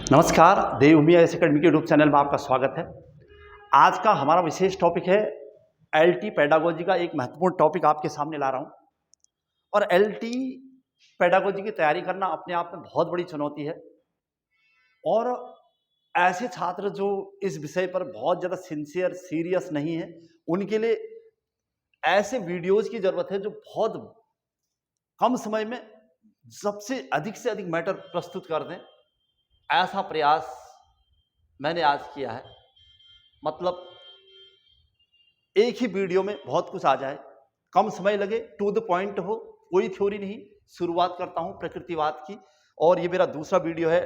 नमस्कार, देवभूमि IAS academy के YouTube channel में आपका स्वागत है। आज का हमारा विशेष टॉपिक है एलटी पेडागोजी का एक महत्वपूर्ण टॉपिक आपके सामने ला रहा हूं। और एलटी पेडागोजी की तैयारी करना अपने आप में बहुत बड़ी चुनौती है। और ऐसे छात्र जो इस विषय पर बहुत ज़्यादा सिंसियर सीरियस नहीं है, उनके लिए ऐसे वीडियोज़ की ज़रूरत है जो बहुत कम समय में सबसे अधिक से अधिक मैटर प्रस्तुत कर दें। ऐसा प्रयास मैंने आज किया है। मतलब एक ही वीडियो में बहुत कुछ आ जाए, कम समय लगे, टू द पॉइंट हो, कोई थ्योरी नहीं। शुरुआत करता हूं प्रकृतिवाद की, और ये मेरा दूसरा वीडियो है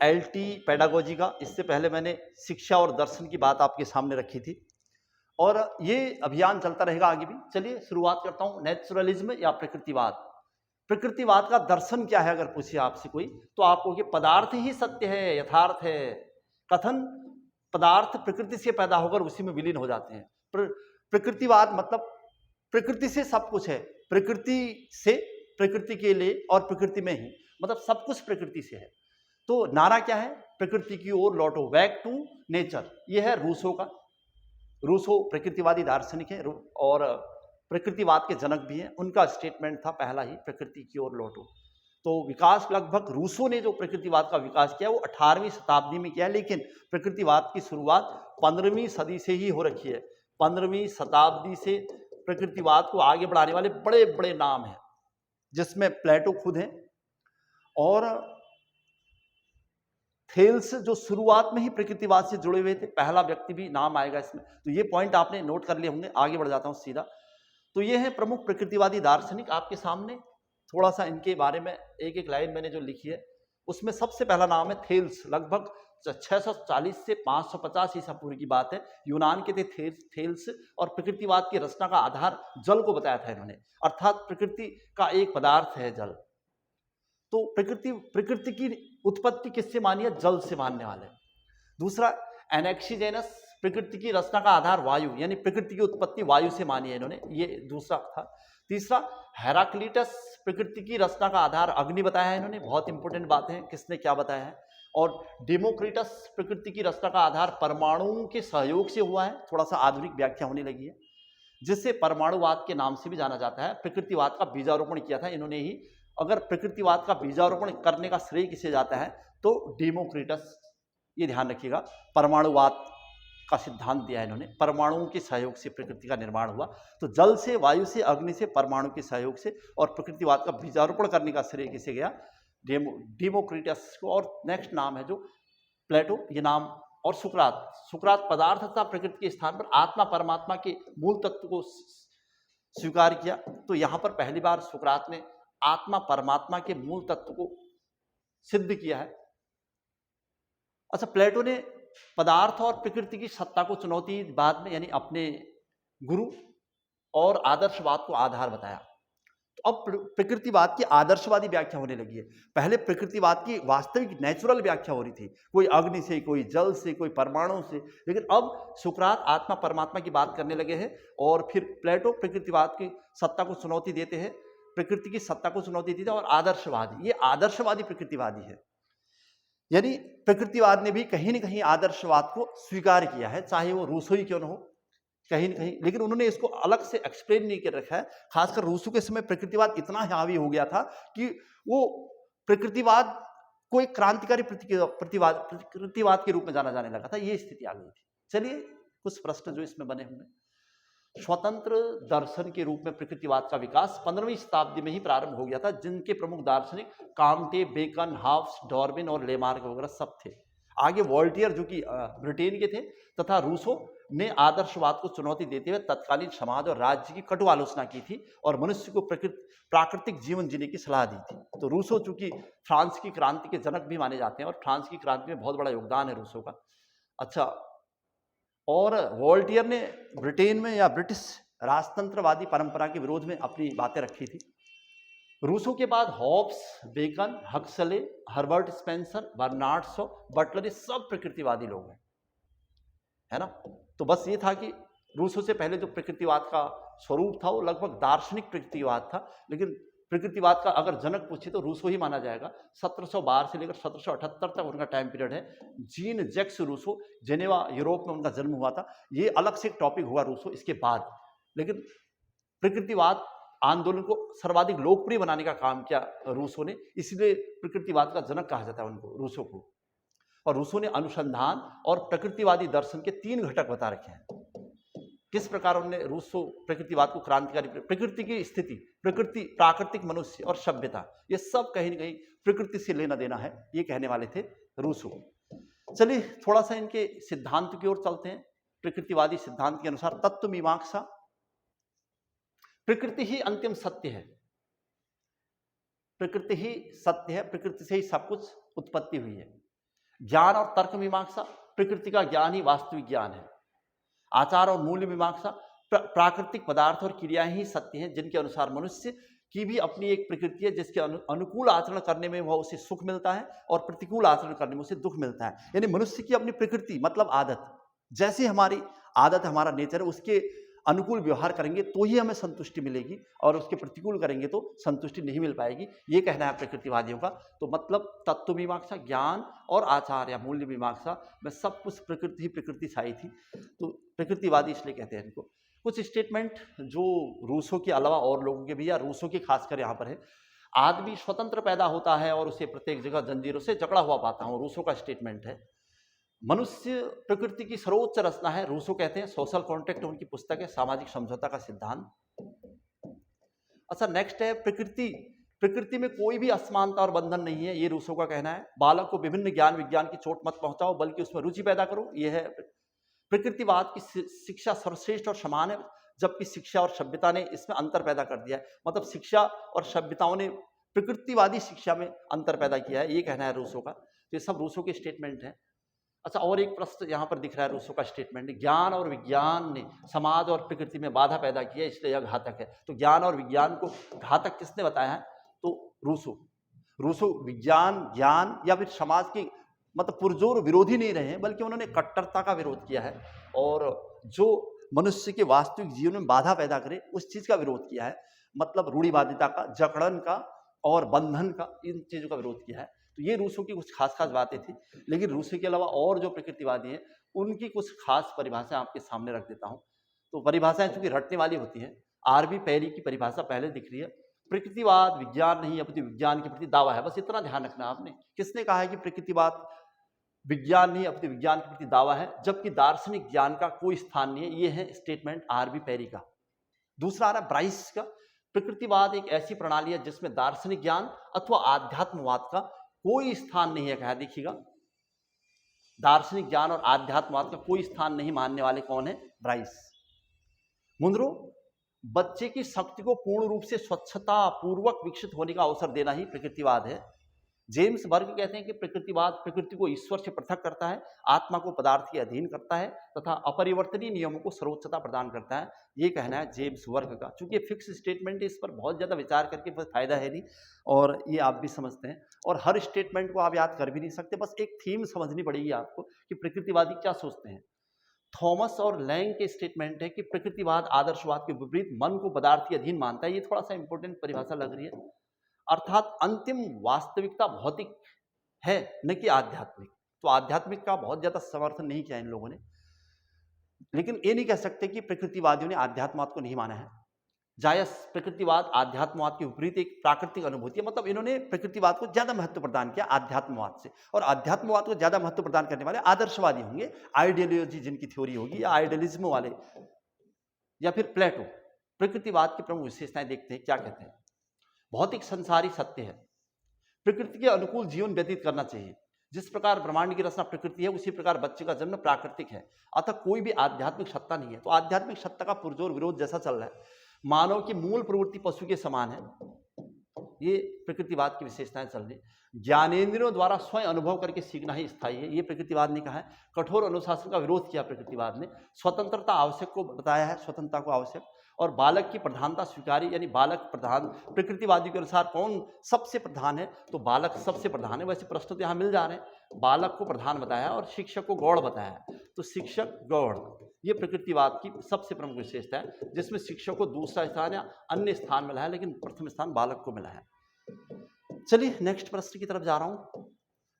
एलटी पेडागोजी का। इससे पहले मैंने शिक्षा और दर्शन की बात आपके सामने रखी थी, और ये अभियान चलता रहेगा आगे भी। चलिए शुरुआत करता हूं। नेचुरलिज्म या प्रकृतिवाद। प्रकृतिवाद का दर्शन क्या है अगर पूछिए आपसे कोई, तो आप कहोगे पदार्थ ही सत्य है, यथार्थ है। कथन पदार्थ प्रकृति से पैदा होकर उसी में विलीन हो जाते हैं। प्रकृतिवाद मतलब प्रकृति से सब कुछ है, प्रकृति से, प्रकृति के लिए और प्रकृति में ही, मतलब सब कुछ प्रकृति से है। तो नारा क्या है? प्रकृति की ओर लौटो, बैक टू नेचर। यह है रूसो का। रूसो प्रकृतिवादी दार्शनिक है और प्रकृतिवाद के जनक भी हैं। उनका स्टेटमेंट था पहला ही, प्रकृति की ओर लौटो। तो विकास लगभग रूसो ने जो प्रकृतिवाद का विकास किया वो 18वीं शताब्दी में किया, लेकिन प्रकृतिवाद की शुरुआत 15वीं सदी से ही हो रखी है। 15वीं शताब्दी से प्रकृतिवाद को आगे बढ़ाने वाले बड़े बड़े नाम हैं, जिसमें प्लेटो खुद हैं, और थेल्स जो शुरुआत में ही प्रकृतिवाद से जुड़े हुए थे, पहला व्यक्ति भी नाम आएगा इसमें। तो ये पॉइंट आपने नोट कर लिए होंगे। आगे बढ़ जाता हूं सीधा। तो ये है प्रमुख प्रकृतिवादी दार्शनिक आपके सामने। थोड़ा सा इनके बारे में एक एक लाइन मैंने जो लिखी है, उसमें सबसे पहला नाम है थेल्स। लगभग 640 से 550 ईसा पूर्व की बात है। यूनान के थे थेल्स, और प्रकृतिवाद की रचना का आधार जल को बताया था इन्होंने, अर्थात प्रकृति का एक पदार्थ है जल। तो प्रकृति की उत्पत्ति किससे मानी है? जल से मानने वाले। दूसरा एनेक्सिजेनस, प्रकृति की रचना का आधार वायु, यानी प्रकृति की उत्पत्ति वायु से मानी है इन्होंने, ये दूसरा था। तीसरा हेराक्लिटस, प्रकृति की रचना का आधार अग्नि बताया है इन्होंने। बहुत इंपॉर्टेंट बात है, किसने क्या बताया है। और डेमोक्रिटस, प्रकृति की रचना का आधार परमाणुओं के सहयोग से हुआ है। थोड़ा सा आधुनिक व्याख्या होने लगी है, जिसे परमाणुवाद के नाम से भी जाना जाता है। प्रकृतिवाद का बीजारोपण किया था इन्होंने ही। अगर प्रकृतिवाद का बीजारोपण करने का श्रेय किसे जाता है तो डेमोक्रिटस, ये ध्यान रखिएगा। परमाणुवाद का सिद्धांत दिया है इन्होंने, परमाणुओं के सहयोग से प्रकृति का निर्माण हुआ। तो जल से, वायु से, अग्नि से, परमाणु के सहयोग से, और प्रकृतिवाद का बीजारोपण करने का श्रेय किसे गया? डेमोक्रिटस को। और नेक्स्ट नाम है जो प्लेटो, ये नाम, और सुकरात पदार्थ तथा प्रकृति के स्थान पर आत्मा परमात्मा के मूल तत्व को स्वीकार किया। तो यहां पर पहली बार सुकरात ने आत्मा परमात्मा के मूल तत्व को सिद्ध किया है। अच्छा, प्लेटो ने पदार्थ और प्रकृति की सत्ता को चुनौती बाद में, यानी अपने गुरु और आदर्शवाद को आधार बताया। तो अब प्रकृतिवाद की आदर्शवादी व्याख्या होने लगी है। पहले प्रकृतिवाद की वास्तविक नेचुरल व्याख्या हो रही थी, कोई अग्नि से, कोई जल से, कोई परमाणु से, लेकिन अब सुकरात आत्मा परमात्मा की बात करने लगे हैं। और फिर प्लेटो प्रकृतिवाद की सत्ता को चुनौती देते हैं, प्रकृति की सत्ता को चुनौती देते हैं। और आदर्शवादी, ये आदर्शवादी प्रकृतिवादी है, यानी प्रकृतिवाद ने भी कहीं ना कहीं आदर्शवाद को स्वीकार किया है, चाहे वो रूसो ही क्यों न हो, कहीं ना कहीं। लेकिन उन्होंने इसको अलग से एक्सप्लेन नहीं कर रखा है। खासकर रूसो के समय प्रकृतिवाद इतना हावी हो गया था कि वो प्रकृतिवाद को एक क्रांतिकारी प्रकृतिवाद के रूप में जाना जाने लगा था। ये स्थिति आ गई थी। चलिए कुछ प्रश्न जो इसमें बने होंगे। स्वतंत्र दर्शन के रूप में प्रकृतिवाद का विकास 15वीं शताब्दी में ही प्रारंभ हो गया था, जिनके प्रमुख दार्शनिक कांटे, बेकन, हाफ्स, डार्विन और लेमार्क वगैरह सब थे। आगे वॉल्टियर जो कि ब्रिटेन के थे, तथा रूसो ने आदर्शवाद को चुनौती देते हुए तत्कालीन समाज और राज्य की कटु आलोचना की थी और मनुष्य को प्राकृतिक जीवन जीने की सलाह दी थी। तो रूसो चूंकि फ्रांस की क्रांति के जनक भी माने जाते हैं, और फ्रांस की क्रांति में बहुत बड़ा योगदान है रूसो का। अच्छा, और वॉल्टियर ने ब्रिटेन में या ब्रिटिश राजतंत्रवादी परंपरा के विरोध में अपनी बातें रखी थी। रूसो के बाद Hobbes, Bacon, Huxley, Herbert Spencer, Bernard Shaw, Butler, ये सब प्रकृतिवादी लोग हैं, है ना। तो बस ये था कि रूसो से पहले जो प्रकृतिवाद का स्वरूप था वो लगभग दार्शनिक प्रकृतिवाद था, लेकिन प्रकृतिवाद का अगर जनक पूछे तो रूसो ही माना जाएगा। 1712 से लेकर 1778 तक उनका टाइम पीरियड है। Jean Jacques Rousseau, Geneva Europe में उनका जन्म हुआ था। ये अलग से एक टॉपिक हुआ रूसो इसके बाद। लेकिन प्रकृतिवाद आंदोलन को सर्वाधिक लोकप्रिय बनाने का काम किया रूसो ने, इसलिए प्रकृतिवाद का जनक कहा जाता है उनको, रूसो को। और रूसो ने अनुसंधान और प्रकृतिवादी दर्शन के 3 घटक बता रखे हैं। किस प्रकार उन्होंने रूसो प्रकृतिवाद को क्रांतिकारी, प्रकृति की स्थिति, प्रकृति, प्राकृतिक मनुष्य और सभ्यता, ये सब कहीं न कहीं प्रकृति से लेना देना है, ये कहने वाले थे रूसो। चलिए थोड़ा सा इनके सिद्धांत की ओर चलते हैं। प्रकृतिवादी सिद्धांत के अनुसार तत्व मीमांसा, प्रकृति ही अंतिम सत्य है, प्रकृति ही सत्य है, प्रकृति से ही सब कुछ उत्पत्ति हुई है। ज्ञान और तर्क मीमांसा, प्रकृति का ज्ञान ही वास्तविक ज्ञान है। आचार और मूल्य मीमांसा, प्राकृतिक पदार्थ और क्रियाएं ही सत्य हैं, जिनके अनुसार मनुष्य की भी अपनी एक प्रकृति है, जिसके अनुकूल आचरण करने में वह उसे सुख मिलता है और प्रतिकूल आचरण करने में उसे दुख मिलता है। यानी मनुष्य की अपनी प्रकृति मतलब आदत, जैसी हमारी आदत, हमारा नेचर है, उसके अनुकूल व्यवहार करेंगे तो ही हमें संतुष्टि मिलेगी, और उसके प्रतिकूल करेंगे तो संतुष्टि नहीं मिल पाएगी, ये कहना है प्रकृतिवादियों का। तो मतलब तत्व मीमांसा, ज्ञान और आचार या मूल्य मीमांसा में सब कुछ प्रकृति ही प्रकृति छाई थी, तो प्रकृतिवादी इसलिए कहते हैं इनको। कुछ स्टेटमेंट जो रूसो के अलावा और लोगों के भी, या रूसो के खासकर यहाँ पर है, आदमी स्वतंत्र पैदा होता है और उसे प्रत्येक जगह जंजीरों से जकड़ा हुआ पाता हूँ, रूसो का स्टेटमेंट है। मनुष्य प्रकृति की सर्वोच्च रचना है, रूसो कहते हैं। सोशल कॉन्ट्रैक्ट उनकी पुस्तक है, सामाजिक समझौता का सिद्धांत। अच्छा, नेक्स्ट है प्रकृति में कोई भी असमानता और बंधन नहीं है, ये रूसो का कहना है। बालक को विभिन्न ज्ञान विज्ञान की चोट मत पहुंचाओ, बल्कि उसमें रुचि पैदा करो, ये है। प्रकृतिवाद की शिक्षा सर्वश्रेष्ठ और समान है, जबकि शिक्षा और सभ्यता ने इसमें अंतर पैदा कर दिया है। मतलब शिक्षा और सभ्यताओं ने प्रकृतिवादी शिक्षा में अंतर पैदा किया है, ये कहना है रूसो का। तो ये सब रूसो के स्टेटमेंट हैं। अच्छा, और एक प्रश्न यहाँ पर दिख रहा है रूसो का स्टेटमेंट, ज्ञान और विज्ञान ने समाज और प्रकृति में बाधा पैदा की है, इसलिए यह घातक है। तो ज्ञान और विज्ञान को घातक किसने बताया है? तो रूसो विज्ञान, ज्ञान या फिर समाज की मतलब पुरजोर विरोधी नहीं रहे हैं, बल्कि उन्होंने कट्टरता का विरोध किया है, और जो मनुष्य के वास्तविक जीवन में बाधा पैदा करे उस चीज का विरोध किया है। मतलब रूढ़िवादिता का, जकड़न का और बंधन का, इन चीजों का विरोध किया है। तो ये रूसो की कुछ खास बातें थी। लेकिन रूसो के अलावा और जो प्रकृतिवादी हैं उनकी कुछ खास परिभाषाएं आपके सामने रख देता हूं। तो परिभाषाएं चूंकि रटने वाली होती हैं, आरबी पेरी की परिभाषा पहले दिख रही है, प्रकृतिवाद विज्ञान नहीं अपितु विज्ञान के प्रति दावा है। बस इतना ध्यान रखना आपने। किसने कहा है कि प्रकृतिवाद विज्ञान नहीं अपितु विज्ञान के प्रति दावा है, जबकि दार्शनिक ज्ञान का कोई स्थान नहीं है? ये है स्टेटमेंट आरबी पेरी का। दूसरा आ रहा है ब्राइस का, प्रकृतिवाद एक ऐसी प्रणाली है जिसमें दार्शनिक ज्ञान अथवा आध्यात्मवाद का कोई स्थान नहीं है। कहा, देखिएगा, दार्शनिक ज्ञान और आध्यात्मवाद का कोई स्थान नहीं मानने वाले कौन है? ब्राइस। मुनरो, बच्चे की शक्ति को पूर्ण रूप से स्वच्छता पूर्वक विकसित होने का अवसर देना ही प्रकृतिवाद है। जेम्स बर्ग कहते हैं कि प्रकृतिवाद प्रकृति को ईश्वर से पृथक करता है, आत्मा को पदार्थ के अधीन करता है तथा अपरिवर्तनीय नियमों को सर्वोच्चता प्रदान करता है। ये कहना है जेम्स बर्ग का। चूंकि फिक्स स्टेटमेंट है, इस पर बहुत ज्यादा विचार करके फायदा है नहीं, और ये आप भी समझते हैं। और हर स्टेटमेंट को आप याद कर भी नहीं सकते, बस एक थीम समझनी पड़ेगी आपको कि प्रकृतिवादी क्या सोचते हैं। थॉमस और लैंग के स्टेटमेंट है कि प्रकृतिवाद आदर्शवाद के विपरीत मन को पदार्थ के अधीन मानता है। ये थोड़ा सा इंपॉर्टेंट परिभाषा लग रही है। अर्थात अंतिम वास्तविकता भौतिक है, न कि आध्यात्मिक। तो आध्यात्मिक का बहुत ज्यादा समर्थन नहीं किया इन लोगों ने। लेकिन ये नहीं कह सकते कि प्रकृतिवादियों ने आध्यात्मवाद को नहीं माना है। जायस, प्रकृतिवाद आध्यात्मवाद के विपरीत एक प्राकृतिक अनुभूति है। मतलब इन्होंने प्रकृतिवाद को ज्यादा महत्व प्रदान किया आध्यात्मवाद से, और आध्यात्मवाद को ज्यादा महत्व प्रदान करने वाले आदर्शवादी होंगे, आइडियोलॉजी जिनकी थ्योरी होगी, या आइडियलिज्म वाले, या फिर प्लेटो। प्रकृतिवाद की प्रमुख विशेषताएं देखते हैं, क्या कहते हैं। भौतिक संसारी सत्य है, प्रकृति के अनुकूल जीवन व्यतीत करना चाहिए। जिस प्रकार ब्रह्मांड की रचना प्रकृति है, उसी प्रकार बच्चे का जन्म प्राकृतिक है, अतः कोई भी आध्यात्मिक सत्ता नहीं है। तो आध्यात्मिक सत्ता का पुरजोर विरोध जैसा चल रहा है। मानव की मूल प्रवृत्ति पशु के समान है, ये प्रकृतिवाद की विशेषताएं चल रही। ज्ञानेंद्रियों द्वारा स्वयं अनुभव करके सीखना ही स्थायी है, ये प्रकृतिवाद ने कहा है। कठोर अनुशासन का विरोध किया प्रकृतिवाद ने। स्वतंत्रता आवश्यक को बताया है, स्वतंत्रता को आवश्यक। और बालक की प्रधानता स्वीकारी, यानी बालक प्रधान। प्रकृतिवादी के अनुसार कौन सबसे प्रधान है? तो बालक सबसे प्रधान है। वैसे प्रश्न तो यहाँ मिल जा रहे हैं। बालक को प्रधान बताया और शिक्षक को गौड़ बताया। तो शिक्षक गौड़, ये प्रकृतिवाद की सबसे प्रमुख विशेषता है, जिसमें शिक्षक को दूसरा स्थान या अन्य स्थान मिला है, लेकिन प्रथम स्थान बालक को मिला है। चलिए नेक्स्ट प्रश्न की तरफ जा रहा हूं।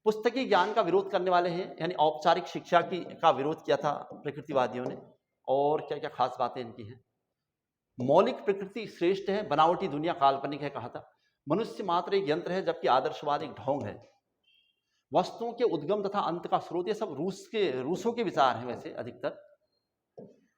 पुस्तकीय ज्ञान का विरोध करने वाले हैं, यानी औपचारिक शिक्षा का विरोध किया था प्रकृतिवादियों ने, और क्या क्या खास बातें इनकी हैं। मौलिक प्रकृति श्रेष्ठ है, बनावटी दुनिया काल्पनिक है कहा था। मनुष्य मात्र एक यंत्र है, जबकि आदर्शवाद एक ढोंग है। वस्तुओं के उद्गम तथा अंत का स्रोत, ये सब रूसों के विचार हैं वैसे अधिकतर।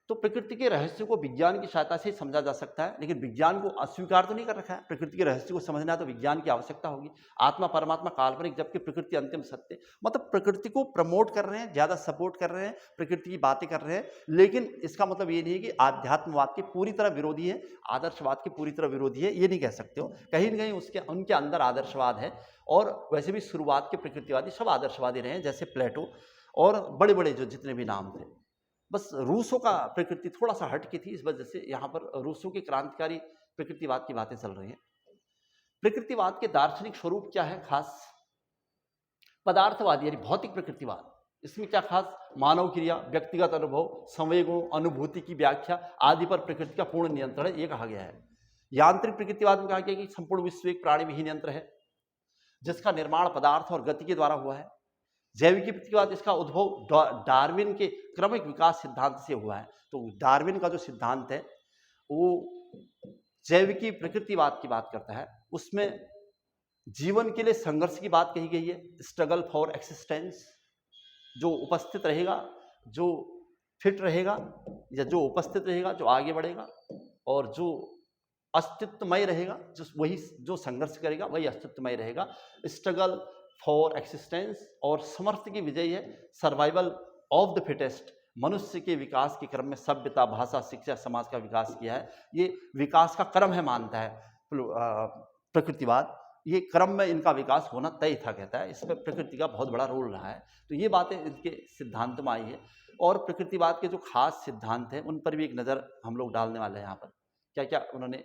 तो प्रकृति के रहस्य को विज्ञान की सहायता से समझा जा सकता है, लेकिन विज्ञान को अस्वीकार तो नहीं कर रखा है। प्रकृति के रहस्य को समझना है तो विज्ञान की आवश्यकता होगी। आत्मा परमात्मा काल्पनिक, जबकि प्रकृति अंतिम सत्य। मतलब प्रकृति को प्रमोट कर रहे हैं, ज्यादा सपोर्ट कर रहे हैं, प्रकृति की बातें कर रहे हैं, लेकिन इसका मतलब ये नहीं है कि आध्यात्मवाद के पूरी तरह विरोधी है, आदर्शवाद के पूरी तरह विरोधी है, ये नहीं कह सकते हो। कहीं ना कहीं उनके अंदर आदर्शवाद है। और वैसे भी शुरुआत के प्रकृतिवादी सब आदर्शवादी रहे हैं, जैसे प्लेटो और बड़े बड़े जो जितने भी नाम थे। बस रूसों का प्रकृति थोड़ा सा हट की थी, इस वजह से यहाँ पर रूसों के क्रांतिकारी प्रकृतिवाद की बातें चल रही हैं। प्रकृतिवाद के दार्शनिक स्वरूप क्या है खास? पदार्थवादी यानी भौतिक प्रकृतिवाद। इसमें क्या खास? मानव क्रिया, व्यक्तिगत अनुभव, संवेगों, अनुभूति की व्याख्या आदि पर प्रकृति का पूर्ण नियंत्रण है, ये कहा गया है। यांत्रिक प्रकृतिवाद में कहा गया कि संपूर्ण विश्व एक प्राणी विहीन यंत्र है, जिसका निर्माण पदार्थ और गति के द्वारा हुआ है। जैविकी प्रकृतिवाद, इसका उद्भव डार्विन के क्रमिक विकास सिद्धांत से हुआ है। तो डार्विन का जो सिद्धांत है वो जैविकी प्रकृतिवाद की बात करता है। उसमें जीवन के लिए संघर्ष की बात कही गई है, स्ट्रगल फॉर एक्सिस्टेंस। जो उपस्थित रहेगा, जो फिट रहेगा, या जो उपस्थित रहेगा, जो आगे बढ़ेगा, और जो अस्तित्वमय रहेगा, वही जो संघर्ष करेगा वही अस्तित्वमय रहेगा। Struggle for existence. और समर्थ की विजय है, सर्वाइवल ऑफ द फिटेस्ट। मनुष्य के विकास के क्रम में सभ्यता, भाषा, शिक्षा, समाज का विकास किया है। ये विकास का क्रम है मानता है प्रकृतिवाद। ये क्रम में इनका विकास होना तय था कहता है। इसमें प्रकृति का बहुत बड़ा रोल रहा है। तो ये बातें इनके सिद्धांत में आई है। और प्रकृतिवाद के जो खास सिद्धांत हैं उन पर भी एक नज़र हम लोग डालने वाले हैं। यहाँ पर क्या क्या उन्होंने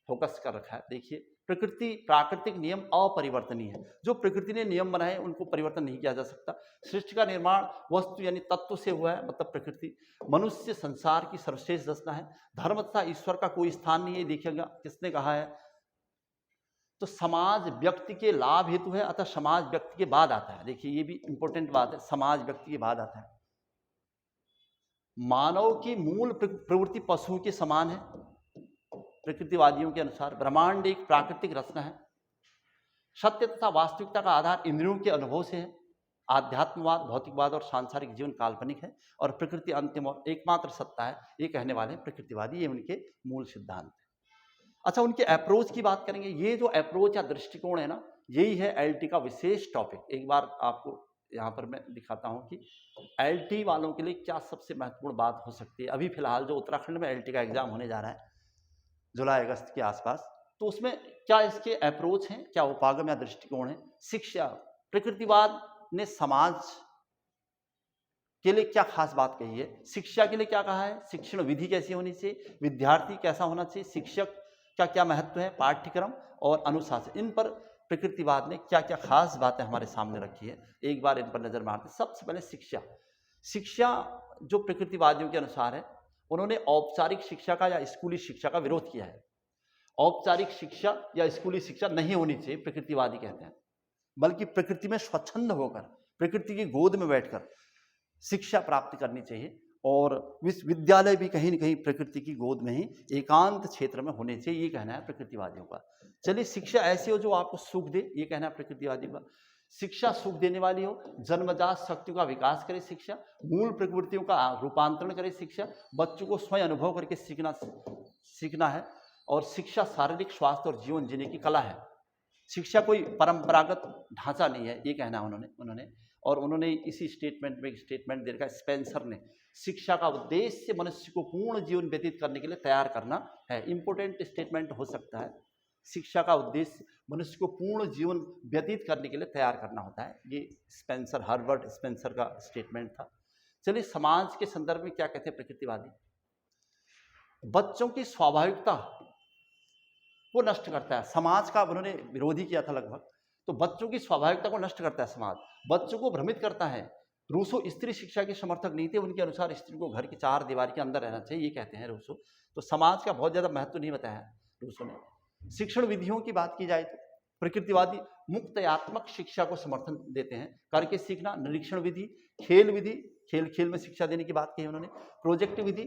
फोकस कर रखा है देखिए। प्राकृतिक नियम अपरिवर्तनीय है। जो प्रकृति ने नियम बनाए उनको परिवर्तन नहीं किया जा सकता। सृष्टि का निर्माण वस्तु यानी तत्व से हुआ है, मतलब प्रकृति। मनुष्य संसार की सर्वश्रेष्ठ रचना है। धर्म तथा ईश्वर का कोई स्थान नहीं है। देखिएगा किसने कहा है? तो समाज व्यक्ति के लाभ हेतु है, अतः समाज व्यक्ति के बाद आता है। देखिए ये भी इंपॉर्टेंट बात है, समाज व्यक्ति के बाद आता है। मानव की मूल प्रवृत्ति पशुओं के समान है। प्रकृतिवादियों के अनुसार ब्रह्मांड एक प्राकृतिक रचना है। सत्य तथा वास्तविकता का आधार इंद्रियों के अनुभव से है। आध्यात्मवाद, भौतिकवाद और सांसारिक जीवन काल्पनिक है, और प्रकृति अंतिम और एकमात्र सत्ता है, ये कहने वाले हैं प्रकृतिवादी। ये उनके मूल सिद्धांत है। अच्छा, उनके अप्रोच की बात करेंगे। ये जो अप्रोच या दृष्टिकोण है ना, यही है एलटी का विशेष टॉपिक। एक बार आपको यहाँ पर मैं दिखाता हूँ कि एलटी वालों के लिए क्या सबसे महत्वपूर्ण बात हो सकती है। अभी फिलहाल जो उत्तराखंड में एलटी का एग्जाम होने जा रहा है जुलाई अगस्त के आसपास, तो उसमें क्या इसके अप्रोच हैं, क्या उपागम या दृष्टिकोण है। शिक्षा, प्रकृतिवाद ने समाज के लिए क्या खास बात कही है, शिक्षा के लिए क्या कहा है, शिक्षण विधि कैसी होनी चाहिए, विद्यार्थी कैसा होना चाहिए, शिक्षक का क्या महत्व है, पाठ्यक्रम और अनुशासन, इन पर प्रकृतिवाद ने क्या क्या खास बातें हमारे सामने रखी है। एक बार इन पर नजर मारते। सबसे पहले शिक्षा जो प्रकृतिवादियों के अनुसार है, उन्होंने औपचारिक शिक्षा का या स्कूली शिक्षा का विरोध किया है। औपचारिक शिक्षा या स्कूली शिक्षा नहीं होनी चाहिए, प्रकृतिवादी कहते हैं, बल्कि प्रकृति में स्वच्छंद होकर, प्रकृति की गोद में बैठकर शिक्षा प्राप्त करनी चाहिए। और विश्वविद्यालय भी कहीं न कहीं प्रकृति की गोद में ही एकांत क्षेत्र में होने चाहिए, ये कहना है प्रकृतिवादियों का। चलिए, शिक्षा ऐसी हो जो आपको सुख दे, ये कहना है प्रकृतिवादियों का। शिक्षा सुख देने वाली हो, जन्मजात शक्तियों का विकास करे शिक्षा, मूल प्रवृत्तियों का रूपांतरण करे शिक्षा, बच्चों को स्वयं अनुभव करके सीखना है। और शिक्षा शारीरिक स्वास्थ्य और जीवन जीने की कला है। शिक्षा कोई परंपरागत ढांचा नहीं है, ये कहना है उन्होंने। और उन्होंने इसी स्टेटमेंट में एक स्टेटमेंट दे रखा है स्पेंसर ने, शिक्षा का उद्देश्य मनुष्य को पूर्ण जीवन व्यतीत करने के लिए तैयार करना है। इंपॉर्टेंट स्टेटमेंट हो सकता है। शिक्षा का उद्देश्य मनुष्य को पूर्ण जीवन व्यतीत करने के लिए तैयार करना होता है। ये स्पेंसर, हार्वर्ड स्पेंसर का स्टेटमेंट था। चलिए, समाज के संदर्भ में क्या कहते हैं प्रकृतिवादी। बच्चों की स्वाभाविकता को नष्ट करता है समाज का, उन्होंने विरोधी किया था लगभग। तो बच्चों की स्वाभाविकता को नष्ट करता है समाज, बच्चों को भ्रमित करता है, रूसो स्त्री शिक्षा के समर्थक नहीं थे। उनके अनुसार स्त्री को घर की चार दीवार के अंदर रहना चाहिए, ये कहते हैं रूसो। तो समाज का बहुत ज़्यादा महत्व नहीं बताया रूसो ने। शिक्षण विधियों की बात की जाए तो प्रकृतिवादी मुक्तयात्मक शिक्षा को समर्थन देते हैं। करके सीखना, निरीक्षण विधि, खेल विधि, खेल खेल में शिक्षा देने की बात कही उन्होंने, प्रोजेक्ट विधि,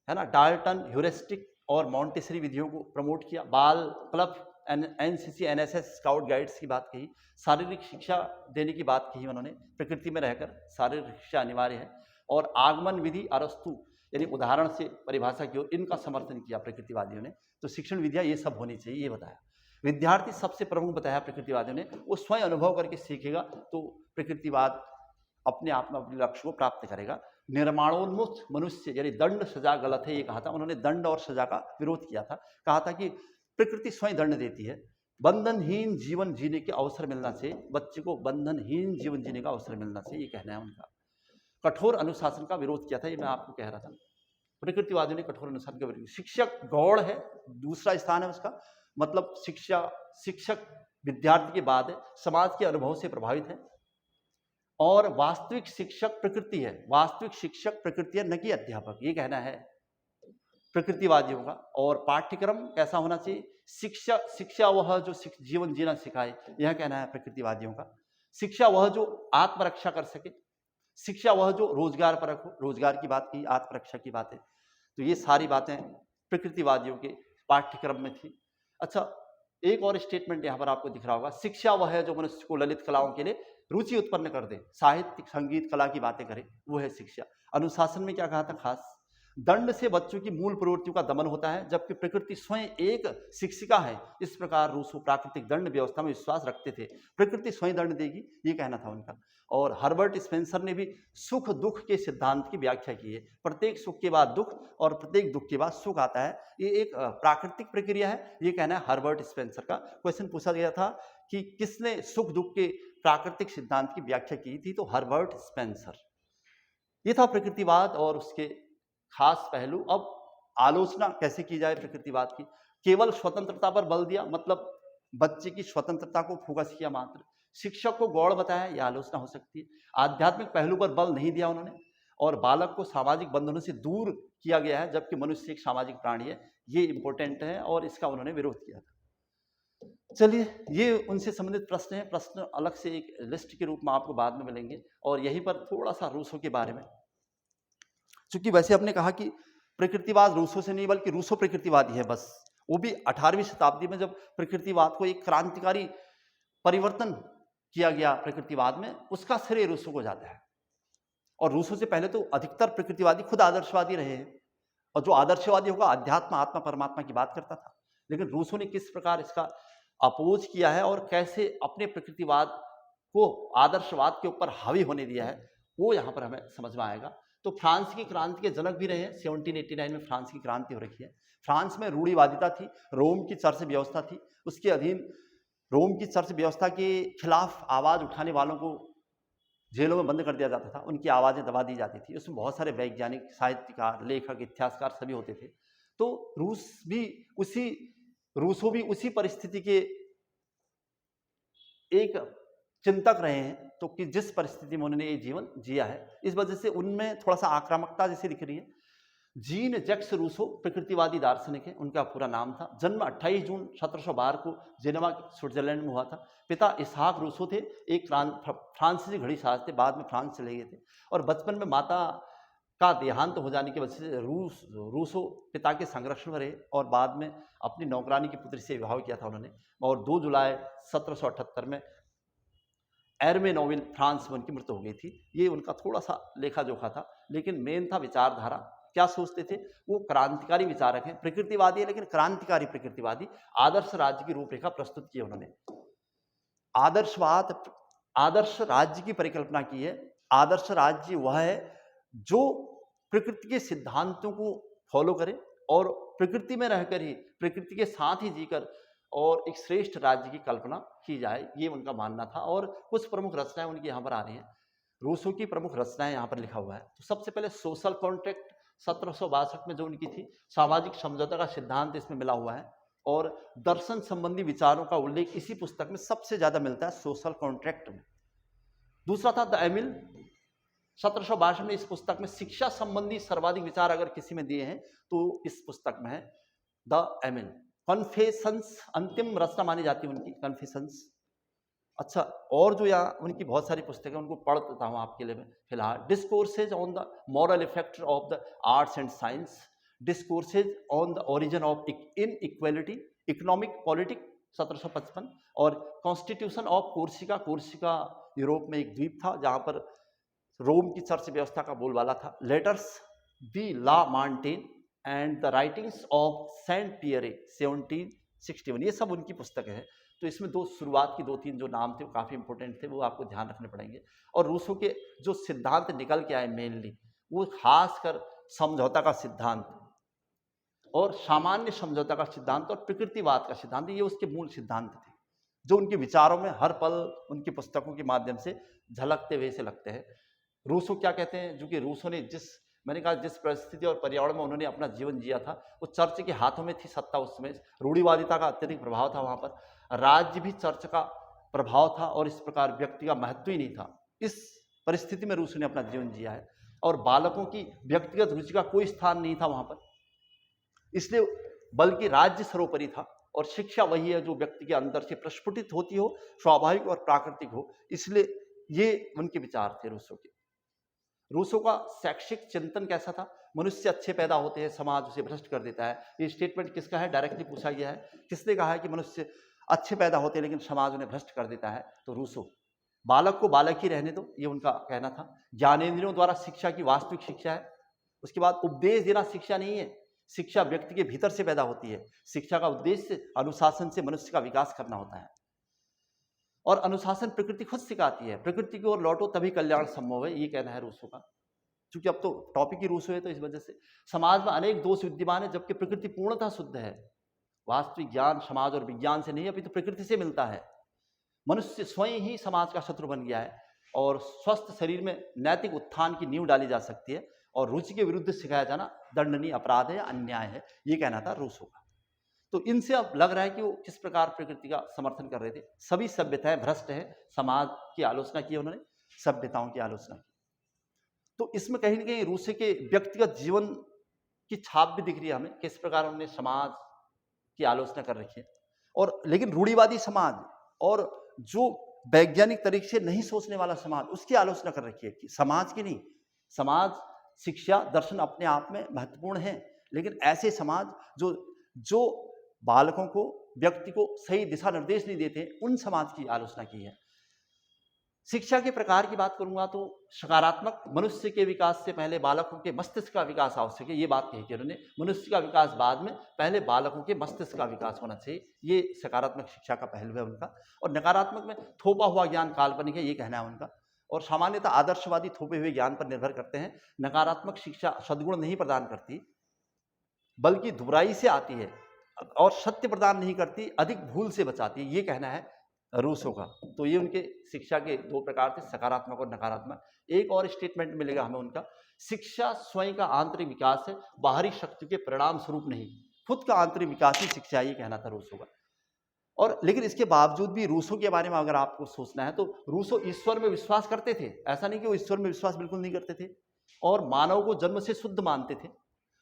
है ना, डाल्टन, ह्यूरिस्टिक और मॉन्टेसरी विधियों को प्रमोट किया। बाल club, NCC, NSS, scout guides की बात कही। शारीरिक शिक्षा देने की बात कही उन्होंने, प्रकृति में रहकर शारीरिक शिक्षा अनिवार्य है। और आगमन विधि, अरस्तु यानी उदाहरण से परिभाषा की ओर, इनका समर्थन किया प्रकृतिवादियों ने। तो शिक्षण विधियां ये सब होनी चाहिए, ये बताया। विद्यार्थी सबसे प्रमुख बताया प्रकृतिवादियों ने, वो स्वयं अनुभव करके सीखेगा तो प्रकृतिवाद अपने आप में अपने लक्ष्य को प्राप्त करेगा। निर्माणोन्मुख मनुष्य यानी दंड सजा गलत है, ये कहा था उन्होंने। दंड और सजा का विरोध किया था। कहा था कि प्रकृति स्वयं दंड देती है। बंधनहीन जीवन जीने के अवसर मिलना चाहिए, बच्चे को बंधनहीन जीवन जीने का अवसर मिलना चाहिए, ये कहना है उनका। कठोर अनुशासन का विरोध किया था, ये मैं आपको कह रहा था। प्रकृतिवादियों ने कठोर अनुशासन का विरोध। शिक्षक गौड़ है, दूसरा स्थान है उसका, मतलब शिक्षक विद्यार्थी के बाद है, समाज के अनुभव से प्रभावित है। और वास्तविक शिक्षक प्रकृति है, वास्तविक शिक्षक प्रकृति है, न कि अध्यापक, ये कहना है प्रकृतिवादियों का। और पाठ्यक्रम कैसा होना चाहिए? शिक्षा वह जो जीवन जीना सिखाए, यह कहना है प्रकृतिवादियों का। शिक्षा वह जो आत्मरक्षा कर सके, शिक्षा वह जो रोजगार पर रखो, रोजगार की बात की, आत्मरक्षा की बात है। तो ये सारी बातें प्रकृतिवादियों के पाठ्यक्रम में थी। अच्छा, एक और स्टेटमेंट यहाँ पर आपको दिख रहा होगा, शिक्षा वह है जो मनुष्य को ललित कलाओं के लिए रुचि उत्पन्न कर दे, साहित्य संगीत कला की बातें करे, वो है शिक्षा। अनुशासन में क्या कहा था खास? दंड से बच्चों की मूल प्रवृत्तियों का दमन होता है, जबकि प्रकृति स्वयं एक शिक्षिका है। इस प्रकार रूसो प्राकृतिक दंड व्यवस्था में विश्वास रखते थे, प्रकृति स्वयं दंड देगी, ये कहना था उनका। और हर्बर्ट स्पेंसर ने भी सुख दुख के सिद्धांत की व्याख्या की है। प्रत्येक सुख के बाद दुख और प्रत्येक दुख के बाद सुख आता है, ये एक प्राकृतिक प्रक्रिया है, ये कहना है हर्बर्ट स्पेंसर का। क्वेश्चन पूछा गया था कि किसने सुख दुख के प्राकृतिक सिद्धांत की व्याख्या की थी, तो हर्बर्ट स्पेंसर। ये था प्रकृतिवाद और उसके खास पहलू। अब आलोचना कैसे की जाए प्रकृतिवाद की? केवल स्वतंत्रता पर बल दिया, मतलब बच्चे की स्वतंत्रता को फोकस किया मात्र। शिक्षक को गौड़ बताया, यह आलोचना हो सकती है। आध्यात्मिक पहलू पर बल नहीं दिया उन्होंने। और बालक को सामाजिक बंधनों से दूर किया गया है, जबकि मनुष्य एक सामाजिक प्राणी है, ये इंपॉर्टेंट है और इसका उन्होंने विरोध किया था। चलिए, ये उनसे संबंधित प्रश्न है। प्रश्न अलग से एक लिस्ट के रूप में आपको बाद में मिलेंगे। और यहीं पर थोड़ा सा रूसो के बारे में, चूंकि वैसे आपने कहा कि प्रकृतिवाद रूसो से नहीं बल्कि रूसो प्रकृतिवादी है बस, वो भी 18वीं शताब्दी में जब प्रकृतिवाद को एक क्रांतिकारी परिवर्तन किया गया प्रकृतिवाद में, उसका श्रेय रूसो को जाता है। और रूसो से पहले तो अधिकतर प्रकृतिवादी खुद आदर्शवादी रहे हैं, और जो आदर्शवादी होगा अध्यात्म आत्मा परमात्मा की बात करता था। लेकिन रूसो ने किस प्रकार इसका अपोज किया है और कैसे अपने प्रकृतिवाद को आदर्शवाद के ऊपर हावी होने दिया है, वो यहाँ पर हमें समझ में आएगा। तो फ्रांस की क्रांति के जनक भी रहे हैं। 1789 में फ्रांस की क्रांति हो रखी है। फ्रांस में रूढ़िवादिता थी, रोम की चर्च व्यवस्था थी, उसके अधीन रोम की चर्च व्यवस्था के खिलाफ आवाज उठाने वालों को जेलों में बंद कर दिया जाता था, उनकी आवाजें दबा दी जाती थी। उसमें बहुत सारे वैज्ञानिक, साहित्यकार, लेखक, इतिहासकार सभी होते थे। तो रूसो भी उसी परिस्थिति के एक चिंतक रहे हैं, तो कि जिस परिस्थिति में उन्होंने ये जीवन जिया है, इस वजह से उनमें थोड़ा सा आक्रामकता जैसी दिख रही है। जीन जैक्स रूसो प्रकृतिवादी दार्शनिक है, उनका पूरा नाम था। जन्म 28 जून 1712 को जेनेवा स्विट्जरलैंड में हुआ था। पिता इसहाक रूसो थे, एक फ्रांसीसी घड़ीसाज थे, बाद में फ्रांस चले गए थे। और बचपन में माता का देहांत हो जाने की वजह से रूसो पिता के संरक्षण में रहे और बाद में अपनी नौकरानी की पुत्री से विवाह किया था उन्होंने। और 2 जुलाई 1778 में एर्मेनोविल फ्रांस में उनकी मृत्यु हो गई थी। ये उनका थोड़ा सा लेखा जोखा था, लेकिन मेन था विचारधारा। क्या सोचते थे? वो क्रांतिकारी विचारक हैं, प्रकृतिवादी है लेकिन क्रांतिकारी प्रकृतिवादी। आदर्श राज्य की रूपरेखा प्रस्तुत की है उन्होंने। आदर्श राज्य की परिकल्पना की है। आदर्श राज्य वह है जो प्रकृति के सिद्धांतों को फॉलो करे और प्रकृति में रहकर ही, प्रकृति के साथ ही जीकर और एक श्रेष्ठ राज्य की कल्पना की जाए, ये उनका मानना था। और कुछ प्रमुख रचनाएं उनकी यहाँ पर आ रही हैं। रूसो की प्रमुख रचनाएं यहाँ पर लिखा हुआ है। तो सबसे पहले सोशल कॉन्ट्रैक्ट 1762 में जो उनकी थी, सामाजिक समझौता का सिद्धांत इसमें मिला हुआ है। और दर्शन संबंधी विचारों का उल्लेख इसी पुस्तक में सबसे ज्यादा मिलता है, सोशल कॉन्ट्रैक्ट में। दूसरा था द एमिल 1762 में इस पुस्तक में शिक्षा संबंधी सर्वाधिक विचार अगर किसी में दिए हैं तो इस पुस्तक में है द एमिन कन्फेशंस, अंतिम रचना मानी जाती है उनकी कन्फेशंस। अच्छा, और जो यहाँ उनकी बहुत सारी पुस्तकें उनको पढ़ देता हूँ आपके लिए मैं फिलहाल। Discourses on the moral effect of the arts and science, discourses on the origin of in equality, economic politic 1755, और constitution of Corsica. Corsica Europe में एक द्वीप था जहाँ पर रोम की चर्च व्यवस्था का बोलबाला था। लेटर्स दी ला मार्टेन and the writings of Saint Pierre 1761, ये सब उनकी पुस्तकें हैं। तो इसमें दो शुरुआत की 2-3 जो नाम थे वो काफ़ी इंपॉर्टेंट थे, वो आपको ध्यान रखने पड़ेंगे। और रूसो के जो सिद्धांत निकल के आए मेनली, वो खासकर समझौता का सिद्धांत और सामान्य समझौता का सिद्धांत और प्रकृतिवाद का सिद्धांत, ये उसके मूल सिद्धांत थे जो उनके विचारों में हर पल उनकी पुस्तकों के माध्यम से झलकते हुए से लगते हैं। रूसो क्या कहते हैं, जो कि रूसो ने मैंने कहा जिस परिस्थिति और पर्यावरण में उन्होंने अपना जीवन जिया था, वो चर्च के हाथों में थी सत्ता उस समय, रूढ़िवादिता का अत्यधिक प्रभाव था वहाँ पर, राज्य भी चर्च का प्रभाव था और इस प्रकार व्यक्ति का महत्व ही नहीं था। इस परिस्थिति में रूसो ने अपना जीवन जिया है और बालकों की व्यक्तिगत रुचि का कोई स्थान नहीं था वहाँ पर, इसलिए बल्कि राज्य सर्वोपरि था और शिक्षा वही है जो व्यक्ति के अंदर से प्रस्फुटित होती हो, स्वाभाविक और प्राकृतिक हो। इसलिए ये उनके विचार थे रूसो के। रूसो का शैक्षिक चिंतन कैसा था? मनुष्य अच्छे पैदा होते हैं, समाज उसे भ्रष्ट कर देता है। ये स्टेटमेंट किसका है? डायरेक्टली पूछा गया है, किसने कहा है कि मनुष्य अच्छे पैदा होते हैं लेकिन समाज उन्हें भ्रष्ट कर देता है? तो रूसो। बालक को बालक ही रहने दो, ये उनका कहना था। ज्ञानेंद्रियों द्वारा शिक्षा की वास्तविक शिक्षा है। उसके बाद उपदेश देना शिक्षा नहीं है, शिक्षा व्यक्ति के भीतर से पैदा होती है। शिक्षा का उद्देश्य अनुशासन से मनुष्य का विकास करना होता है और अनुशासन प्रकृति खुद सिखाती है। प्रकृति की ओर लौटो तभी कल्याण संभव है, ये कहना है रूसो का। क्योंकि अब तो टॉपिक ही रूसो है, तो इस वजह से समाज में अनेक दोष विद्यमान है जबकि प्रकृति पूर्णतः शुद्ध है। वास्तविक ज्ञान समाज और विज्ञान से नहीं अभी तो प्रकृति से मिलता है। मनुष्य स्वयं ही समाज का शत्रु बन गया है और स्वस्थ शरीर में नैतिक उत्थान की नींव डाली जा सकती है और रुचि के विरुद्ध सिखाया जाना दंडनीय अपराध है या अन्याय है, ये कहना था रूसो का। तो इनसे अब लग रहा है कि वो किस प्रकार प्रकृति का समर्थन कर रहे थे। सभी सभ्यताएं भ्रष्ट है, समाज की आलोचना की उन्होंने, सभ्यताओं की आलोचना की। तो इसमें कहीं ना कहीं रूसो के व्यक्तिगत जीवन की छाप भी दिख रही है हमें, किस प्रकार उन्होंने समाज की आलोचना कर रखी है। और लेकिन रूढ़िवादी समाज और जो वैज्ञानिक तरीके से नहीं सोचने वाला समाज, उसकी आलोचना कर रखी है कि समाज की नहीं। समाज, शिक्षा, दर्शन अपने आप में महत्वपूर्ण है, लेकिन ऐसे समाज जो बालकों को, व्यक्ति को सही दिशा निर्देश नहीं देते, उन समाज की आलोचना की है। शिक्षा के प्रकार की बात करूंगा तो सकारात्मक, मनुष्य के विकास से पहले बालकों के मस्तिष्क का विकास आवश्यक है, ये बात कही कि उन्होंने। मनुष्य का विकास बाद में, पहले बालकों के मस्तिष्क का विकास होना चाहिए, ये सकारात्मक शिक्षा का पहलू है उनका। और नकारात्मक में थोपा हुआ ज्ञान काल्पनिक है, ये कहना है उनका। और सामान्यतः आदर्शवादी थोपे हुए ज्ञान पर निर्भर करते हैं। नकारात्मक शिक्षा सद्गुण नहीं प्रदान करती बल्कि दुबराई से आती है और सत्य प्रदान नहीं करती, अधिक भूल से बचाती है, ये कहना है रूसो का। तो ये उनके शिक्षा के 2 प्रकार थे, सकारात्मक और नकारात्मक। एक और स्टेटमेंट मिलेगा हमें उनका, शिक्षा स्वयं का आंतरिक विकास है, बाहरी शक्ति के परिणाम स्वरूप नहीं, खुद का आंतरिक विकास ही शिक्षा है, ये कहना था रूसो का। और लेकिन इसके बावजूद भी रूसो के बारे में अगर आपको सोचना है तो रूसो ईश्वर में विश्वास करते थे। ऐसा नहीं कि वो ईश्वर में विश्वास बिल्कुल नहीं करते थे, और मानव को जन्म से शुद्ध मानते थे,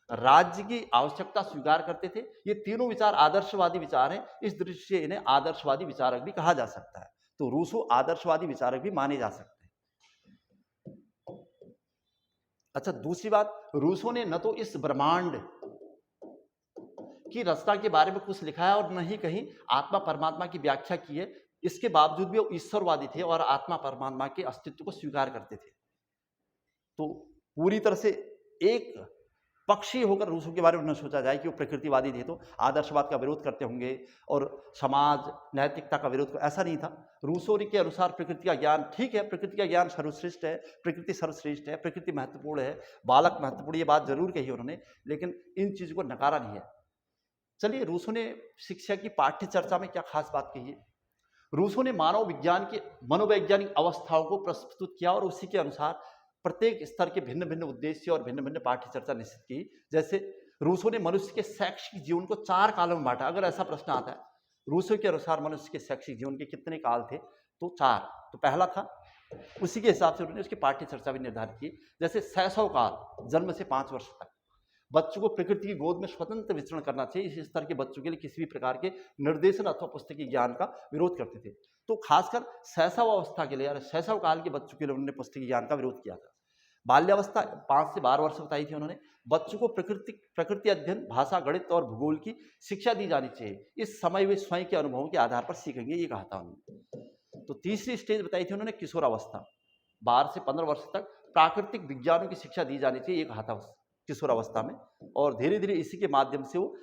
राज्य की आवश्यकता स्वीकार करते थे। ये तीनों विचार आदर्शवादी विचार हैं, इस दृष्टि से इन्हें आदर्शवादी विचारक भी कहा जा सकता है। तो रूसो आदर्शवादी विचारक भी माने जा सकते हैं। अच्छा, दूसरी बात, रूसो ने न तो इस ब्रह्मांड की रचना के बारे में कुछ लिखा है और न ही कहीं आत्मा परमात्मा की व्याख्या की है। इसके बावजूद भी वो ईश्वरवादी थे और आत्मा परमात्मा के अस्तित्व को स्वीकार करते थे। तो पूरी तरह से एक पक्षी होकर रूसो के बारे में न सोचा जाए कि वो प्रकृतिवादी थे तो आदर्शवाद का विरोध करते होंगे और समाज नैतिकता का विरोध, ऐसा नहीं था। रूसो के अनुसार प्रकृति का ज्ञान ठीक है, प्रकृति का ज्ञान सर्वश्रेष्ठ है, प्रकृति सर्वश्रेष्ठ है, प्रकृति महत्वपूर्ण है, बालक महत्वपूर्ण, ये बात जरूर कही उन्होंने, लेकिन इन चीज़ों को नकारा नहीं है। चलिए, रूसो ने शिक्षा की पाठ्य चर्चा में क्या खास बात कही है। रूसो ने मानव विज्ञान के मनोवैज्ञानिक अवस्थाओं को प्रस्तुत किया और उसी के अनुसार प्रत्येक स्तर के भिन्न भिन्न उद्देश्य और भिन्न भिन्न पाठ्य चर्चा निश्चित की। जैसे रूसो ने मनुष्य के शैक्षिक जीवन को 4 कालों में बांटा। अगर ऐसा प्रश्न आता है रूसो के अनुसार मनुष्य के शैक्षिक जीवन के कितने काल थे, तो 4। तो पहला था, उसी के हिसाब से उन्होंने उसकी पाठ्य चर्चा भी निर्धारित की, जैसे शैशव काल, जन्म से 5 वर्ष तक बच्चों को प्रकृति की गोद में स्वतंत्र विचरण करना चाहिए। इस स्तर के बच्चों के लिए किसी भी प्रकार के निर्देशन अथवा पुस्तकीय ज्ञान का विरोध करते थे। तो खासकर शैशव अवस्था के लिए या शैशव काल के बच्चों के लिए उन्होंने पुस्तकीय ज्ञान का विरोध किया था। बाल्यावस्था 5 से 12 वर्ष बताई थी उन्होंने। बच्चों को प्रकृति अध्ययन, भाषा, गणित और भूगोल की शिक्षा दी जानी चाहिए। इस समय वे स्वयं के अनुभवों के आधार पर सीखेंगे, ये कहा था उन्होंने। तो तीसरी स्टेज बताई थी उन्होंने किशोरावस्था, 12 से 15 वर्ष तक प्राकृतिक विज्ञानों की शिक्षा दी जानी चाहिए, ये कहा था उस किशोरावस्था में। और धीरे धीरे इसी के माध्यम से वो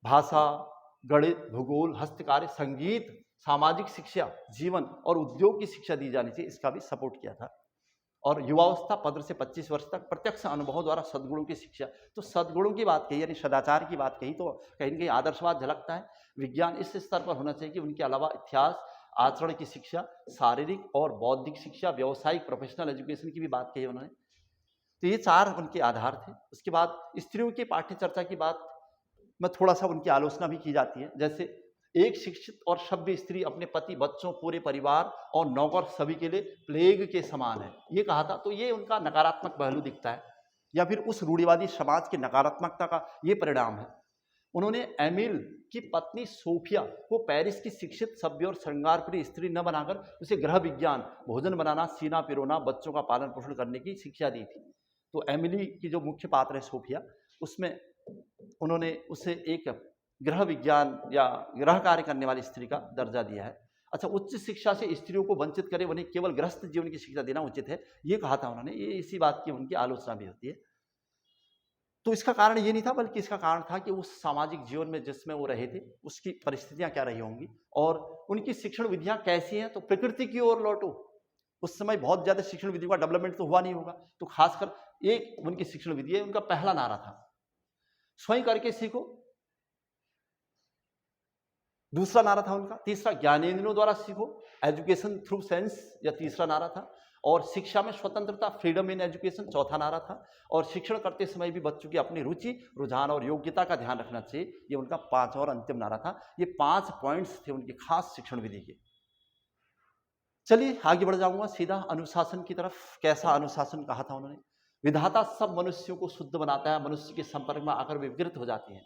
भाषा, गणित, भूगोल, हस्तकार्य, संगीत, सामाजिक शिक्षा, जीवन और उद्योग की शिक्षा दी जानी चाहिए, इसका भी सपोर्ट किया था। और युवावस्था 15 से 25 वर्ष तक प्रत्यक्ष अनुभवों द्वारा सद्गुणों की शिक्षा। तो सद्गुणों की बात कही, यानी सदाचार की बात कही, तो कहीं न कहीं आदर्शवाद झलकता है। विज्ञान इस स्तर पर होना चाहिए कि उनके अलावा इतिहास, आचरण की शिक्षा, शारीरिक और बौद्धिक शिक्षा, व्यावसायिक प्रोफेशनल एजुकेशन की भी बात कही उन्होंने। तो ये 4 उनके आधार थे। उसके बाद स्त्रियों की पाठ्य चर्चा की बात में थोड़ा सा उनकी आलोचना भी की जाती है, जैसे एक शिक्षित और सभ्य स्त्री अपने पति, बच्चों, पूरे परिवार और नौकर सभी के लिए प्लेग के समान है, ये कहा था। तो ये उनका नकारात्मक पहलू दिखता है, या फिर उस रूढ़िवादी समाज की नकारात्मकता का ये परिणाम है। उन्होंने एमिल की पत्नी सोफिया को पेरिस की शिक्षित, सभ्य और श्रृंगारप्रिय स्त्री न बनाकर उसे गृह विज्ञान, भोजन बनाना, सीना पिरोना, बच्चों का पालन पोषण करने की शिक्षा दी थी। तो एमिली की जो मुख्य पात्र है सोफिया, उसमें उन्होंने उसे एक गृह विज्ञान या गृह कार्य करने वाली स्त्री का दर्जा दिया है। अच्छा, उच्च शिक्षा से स्त्रियों को वंचित करे, उन्हें केवल गृहस्थ जीवन की शिक्षा देना उचित है, ये कहा था उन्होंने। ये इसी बात की उनकी आलोचना भी होती है। तो इसका कारण ये नहीं था, बल्कि इसका कारण था कि उस सामाजिक जीवन में जिसमें वो रहे थे, उसकी परिस्थितियां क्या रही होंगी और उनकी शिक्षण विधियां कैसी हैं। तो प्रकृति की ओर लौटो। उस समय बहुत ज्यादा शिक्षण विधियों का डेवलपमेंट तो हुआ नहीं होगा, तो खासकर एक उनकी शिक्षण विधि है, उनका पहला नारा था स्वयं करके सीखो। दूसरा नारा था उनका, तीसरा ज्ञानेंद्रियों द्वारा सीखो, एजुकेशन थ्रू सेंस, या तीसरा नारा था। और शिक्षा में स्वतंत्रता, फ्रीडम इन एजुकेशन, चौथा नारा था। और शिक्षण करते समय भी बच्चों की अपनी रुचि, रुझान और योग्यता का ध्यान रखना चाहिए, ये उनका 5वां और अंतिम नारा था। ये 5 पॉइंट्स थे उनकी खास शिक्षण विधि के। चलिए आगे बढ़ जाऊंगा सीधा अनुशासन की तरफ। कैसा अनुशासन कहा था उन्होंने? विधाता सब मनुष्यों को शुद्ध बनाता है, मनुष्य के संपर्क में आकर वे विकृत हो जाते हैं।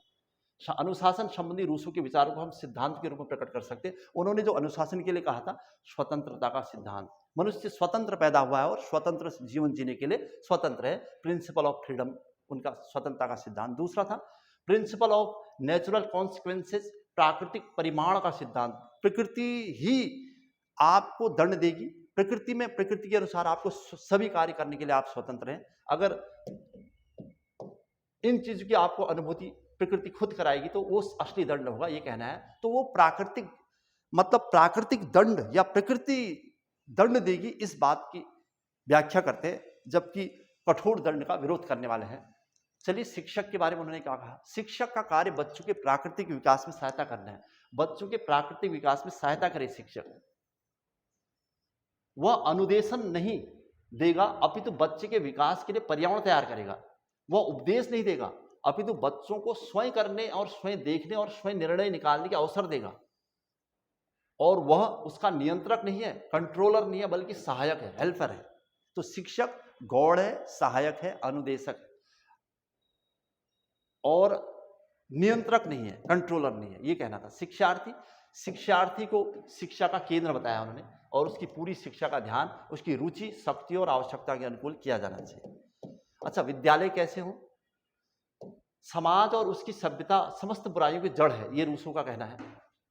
अनुशासन संबंधी रूसों के विचारों को हम सिद्धांत के रूप में प्रकट कर सकते हैं। उन्होंने जो अनुशासन के लिए कहा था, स्वतंत्रता का सिद्धांत। मनुष्य स्वतंत्र पैदा हुआ है और स्वतंत्र जीवन जीने के लिए स्वतंत्र है, प्रिंसिपल ऑफ फ्रीडम उनका स्वतंत्रता का सिद्धांत। दूसरा था प्रिंसिपल ऑफ नेचुरल कॉन्सिक्वेंसेस, प्राकृतिक परिमाण का सिद्धांत। प्रकृति ही आपको दंड देगी, प्रकृति के अनुसार आपको सभी कार्य करने के लिए आप स्वतंत्र हैं। अगर इन चीजों की आपको अनुभूति प्रकृति खुद कराएगी तो वो असली दंड होगा, ये कहना है। तो वो प्राकृतिक दंड या प्रकृति दंड देगी, इस बात की व्याख्या करते हैं, जबकि कठोर दंड का विरोध करने वाले हैं। चलिए शिक्षक के बारे में उन्होंने क्या कहा? शिक्षक का कार्य बच्चों के प्राकृतिक विकास में सहायता करना है। बच्चों के प्राकृतिक विकास में सहायता करे शिक्षक। वह अनुदेशन नहीं देगा, अपितु बच्चे के विकास के लिए पर्यावरण तैयार करेगा। वह उपदेश नहीं देगा, अपितु बच्चों को स्वयं करने और स्वयं देखने और स्वयं निर्णय निकालने के अवसर देगा। और वह उसका नियंत्रक नहीं है, कंट्रोलर नहीं है, बल्कि सहायक है, हेल्पर है। तो शिक्षक गौड़ है, सहायक है, अनुदेशक है, और नियंत्रक नहीं है, कंट्रोलर नहीं है, ये कहना था। शिक्षार्थी को शिक्षा का केंद्र बताया उन्होंने, और उसकी पूरी शिक्षा का ध्यान उसकी रुचि, शक्ति और आवश्यकता के अनुकूल किया जाना चाहिए। अच्छा, विद्यालय कैसे हो? समाज और उसकी सभ्यता समस्त बुराइयों की जड़ है, ये रूसों का कहना है।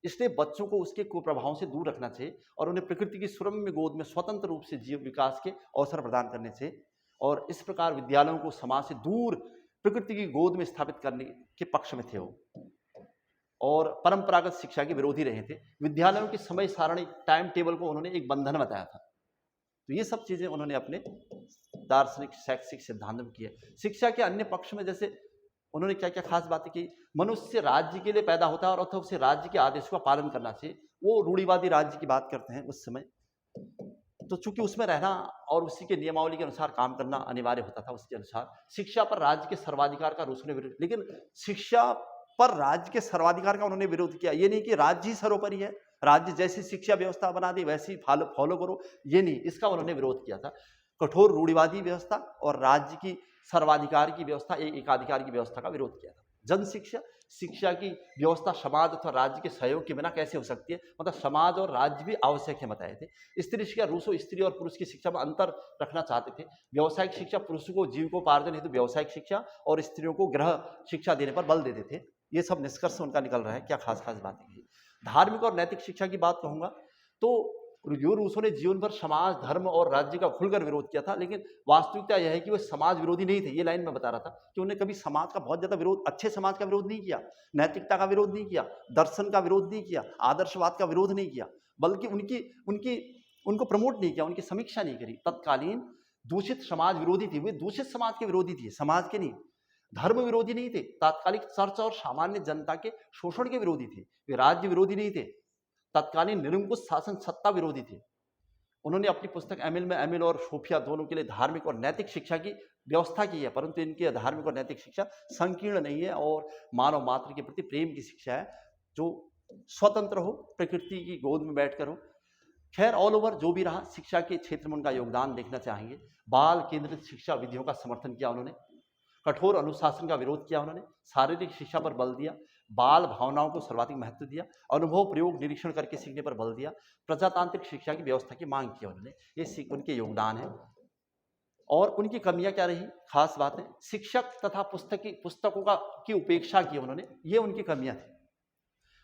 इसलिए बच्चों को उसके कुप्रभावों से दूर रखना चाहिए और उन्हें प्रकृति की सुरम्य गोद में स्वतंत्र रूप से जीव विकास के अवसर प्रदान करने चाहिए। और इस प्रकार विद्यालयों को समाज से दूर प्रकृति की गोद में स्थापित करने के पक्ष में थे वो, और परंपरागत शिक्षा के विरोधी रहे थे। विद्यालयों की समय सारणी, टाइम टेबल को उन्होंने एक बंधन बताया था। तो ये सब चीजें उन्होंने अपने दार्शनिक शैक्षिक सिद्धांत में किए। शिक्षा के अन्य पक्ष में जैसे उन्होंने क्या क्या खास बातें की? मनुष्य राज्य के लिए पैदा होता है और अतः उसे राज्य के आदेशों का पालन करना चाहिए। वो रूढ़िवादी राज्य की बात करते हैं उस समय, तो चूंकि उसमें रहना और उसी के नियमावली के अनुसार काम करना अनिवार्य होता था, उसके अनुसार शिक्षा पर राज्य के सर्वाधिकार का रूस ने विरोध। लेकिन शिक्षा पर राज्य के सर्वाधिकार का उन्होंने विरोध किया। ये नहीं कि राज्य ही सर्वोपरि है, राज्य जैसी शिक्षा व्यवस्था बना दी वैसी फॉलो करो, ये नहीं, इसका उन्होंने विरोध किया था। कठोर रूढ़िवादी व्यवस्था और राज्य की सर्वाधिकार की व्यवस्था, एकाधिकार की व्यवस्था का विरोध किया था। जन शिक्षा, शिक्षा की व्यवस्था समाज अथवा राज्य के सहयोग के बिना कैसे हो सकती है, मतलब समाज और राज्य भी आवश्यक है बताए थे। स्त्री शिक्षा, रूसो स्त्री और पुरुष की शिक्षा में अंतर रखना चाहते थे। व्यावसायिक शिक्षा, पुरुषों को जीविकोपार्जन हेतु व्यावसायिक शिक्षा और स्त्रियों को गृह शिक्षा देने पर बल देते थे। ये सब निष्कर्ष उनका निकल रहा है, क्या खास खास बातें की। धार्मिक और नैतिक शिक्षा की बात कहूंगा तो जो रूसों ने जीवन भर समाज, धर्म और राज्य का खुलकर विरोध किया था, लेकिन वास्तविकता यह है कि वे समाज विरोधी नहीं थे। ये लाइन में बता रहा था कि उन्हें कभी समाज का बहुत ज्यादा विरोध, अच्छे समाज का विरोध नहीं किया, नैतिकता का विरोध नहीं किया, दर्शन का विरोध नहीं किया, आदर्शवाद का विरोध नहीं किया, बल्कि उनको प्रमोट नहीं किया, उनकी समीक्षा नहीं करी। तत्कालीन दूषित समाज विरोधी थे, वे दूषित समाज के विरोधी थे, समाज के नहीं। धर्म विरोधी नहीं थे, तात्कालिक चर्च और सामान्य जनता के शोषण के विरोधी थे। वे राज्य विरोधी नहीं थे, तत्कालीन निरंकुश शासन सत्ता विरोधी थे। उन्होंने अपनी पुस्तक एमिल में एमिल और सोफिया दोनों के लिए धार्मिक और नैतिक शिक्षा की व्यवस्था की है, परंतु इनकी धार्मिक और नैतिक शिक्षा संकीर्ण नहीं है और मानव मात्र के प्रति प्रेम की शिक्षा है, जो स्वतंत्र हो, प्रकृति की गोद में बैठकर हो। खैर, ऑल ओवर जो भी रहा, शिक्षा के क्षेत्र में उनका योगदान देखना चाहेंगे। बाल केंद्रित शिक्षा विधियों का समर्थन किया उन्होंने, कठोर अनुशासन का विरोध किया उन्होंने, शारीरिक शिक्षा पर बल दिया, बाल भावनाओं को सर्वाधिक महत्व दिया, अनुभव प्रयोग निरीक्षण करके सीखने पर बल दिया, प्रजातांत्रिक शिक्षा की व्यवस्था की मांग की उन्होंने। ये उनके योगदान है। और उनकी कमियां क्या रही, खास बातें, शिक्षक तथा पुस्तकों की उपेक्षा की उन्होंने, ये उनकी कमियां थी।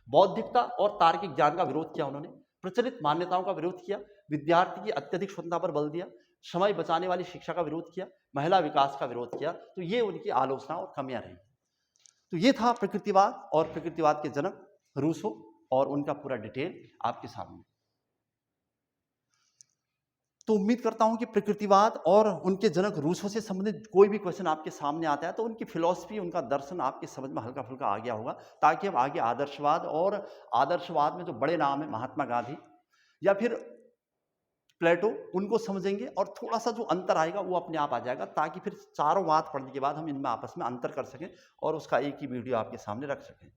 बौद्धिकता और तार्किक ज्ञान का विरोध किया उन्होंने, प्रचलित मान्यताओं का विरोध किया, विद्यार्थी की अत्यधिक स्वतंत्रता पर बल दिया, समय बचाने वाली शिक्षा का विरोध किया, महिला विकास का विरोध किया। तो ये उनकी आलोचना और कमियां रही। तो ये था प्रकृतिवाद और प्रकृतिवाद के जनक रूसो और उनका पूरा डिटेल आपके सामने। तो उम्मीद करता हूं कि प्रकृतिवाद और उनके जनक रूसो से संबंधित कोई भी क्वेश्चन आपके सामने आता है तो उनकी फिलॉसफी, उनका दर्शन आपके समझ में हल्का फुल्का आ गया होगा, ताकि हम आगे आदर्शवाद, और आदर्शवाद में जो बड़े नाम है महात्मा गांधी या फिर प्लेटो, उनको समझेंगे और थोड़ा सा जो अंतर आएगा वो अपने आप आ जाएगा, ताकि फिर चारों वाद पढ़ने के बाद हम इनमें आपस में अंतर कर सकें और उसका एक ही वीडियो आपके सामने रख सकें।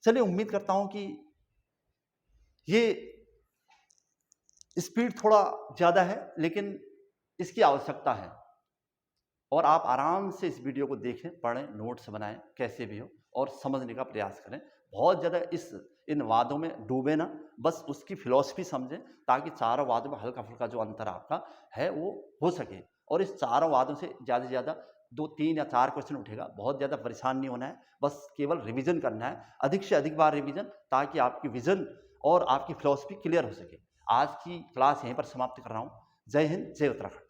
चलिए, उम्मीद करता हूं कि ये स्पीड थोड़ा ज़्यादा है, लेकिन इसकी आवश्यकता है और आप आराम से इस वीडियो को देखें, पढ़ें, नोट्स बनाएं, कैसे भी हो, और समझने का प्रयास करें। बहुत ज़्यादा इन वादों में डूबे ना, बस उसकी फिलॉसफी समझें, ताकि चारों वादों में हल्का फुल्का जो अंतर आपका है वो हो सके। और इस चारों वादों से ज़्यादा से ज़्यादा 2, 3 या 4 क्वेश्चन उठेगा, बहुत ज़्यादा परेशान नहीं होना है, बस केवल रिवीजन करना है, अधिक से अधिक बार रिवीजन, ताकि आपकी विजन और आपकी फिलॉसफी क्लियर हो सके। आज की क्लास यहीं पर समाप्त कर रहा हूँ। जय हिंद, जय उत्तराखंड।